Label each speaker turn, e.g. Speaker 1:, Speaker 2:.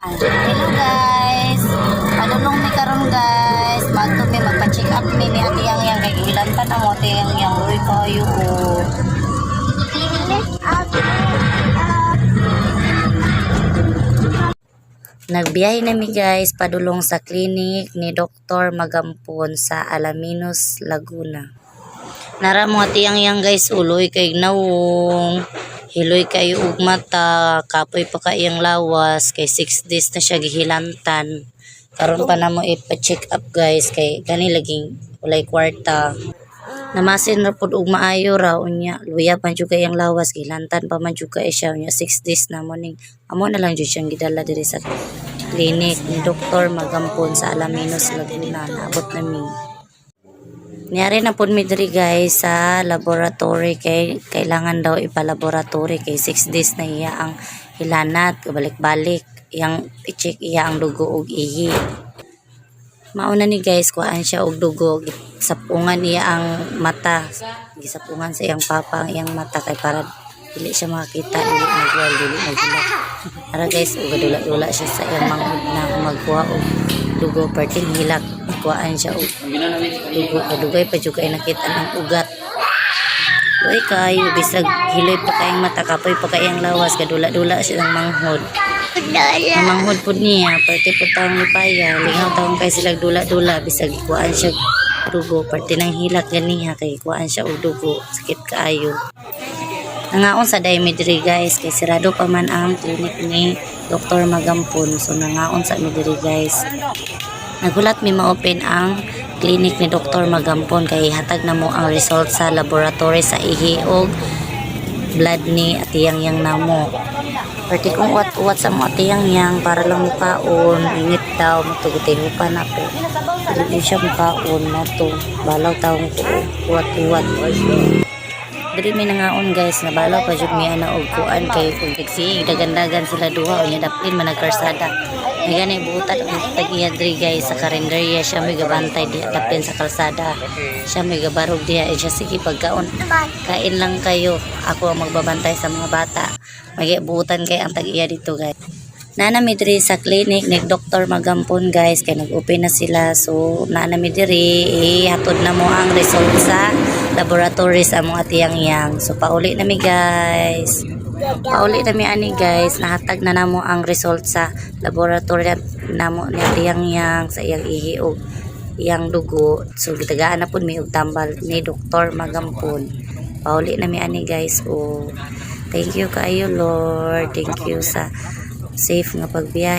Speaker 1: Hello guys, padulong mi karon guys, bato mi magpa-check up mi ni ati yang kay gilantan ang ati yang uy kayo o. Nagbiyahe nami guys padulong sa klinik ni Dr. Magampon sa Alaminos, Laguna. Nara mo ati yang guys uloy kay nawong. Hiloy kayo ug mata, kapoy pa kayang lawas, kay 6 days na siya gihilantan. Karon pa namo ipa-check up guys, kay gani laging walay kwarta. Namasin ra pud ug maayo ra unya, luya pa jud kayang lawas, gihilantan pa man jud kay siya unya 6 days na mo ning. Amo na lang jud siyang gidala diri sa clinic ni Dr. Magampon sa Alaminos, Laguna. Naabot nami. Niyari na po mi diri guys sa laboratory kay kailangan daw ipa-laboratory kay 6 days na iya ang hilanat, balik-balik yang i-check iya ang dugo ug ihi. Mauna ni guys kuan siya og dugo, sapungan iya ang mata, gisapungan sa iyang papa ang iyang mata kay para dili siya makakita, dili magwal, dili magulak. Ara guys ug dula-dula siya sa iyang manghod na magkuha og dugo perting hilak, kuhaan siya og dugo, kadugay pa jud kay nakita ng ugat. Uy kayo bisag hiloy pa kayang mata, kapoy pa kayang lawas, kadula-dula siya ng manghod. Ang manghod pud niya perti pud taong lipaya, lingaw taong kay silag dula-dula bisag kuhaan siya dugo, perti ng hilak ganiha kay kuhaan siya og dugo, sakit kaayo. Nangaon sa diri guys kay sirado pa man ang clinic ni Dr. Magampon, so nangaon sa diri guys. Nagulat mi ma-open ang clinic ni Dr. Magampon kay hatag na mo ang result sa laboratory sa ihi og blood ni atiyang yang namo. Perti kung uwat-uwat sa mga atiyang yang para lang mukaon, init daw matugutin pa na po. Hindi siya mukaon na to, balaw taong ko uwat-uwat. Diri mi nangaon guys, nabalaw pa jud mi ana og kuan kay kung taxi dagan-dagan sila duha unya daplin man nagkarsada. May gani buutan ang tagiya diri guys sa karinderya, siya may gabantay di daplin sa kalsada. Siya may gabarog diha, siya sige pagkaon. Kain lang kayo, ako ang magbabantay sa mga bata. May buutan kay ang tagiya dito guys. Nanami diri sa clinic ni Dr. Magampon guys kay nag-open na sila, so nanami diri hatod na mo ang result sa laboratory sa among atiyang yang. So pauli nami guys, pauli nami ani guys, nahatag na namo ang result sa laboratory namo ni atiyang yang sa iyang ihi og iyang dugo. So gitagaan na pud mi og tambal ni Dr. Magampon. Pauli nami ani guys. Oh, thank you kaayo Lord, thank you sa safe nga pagbiyahe.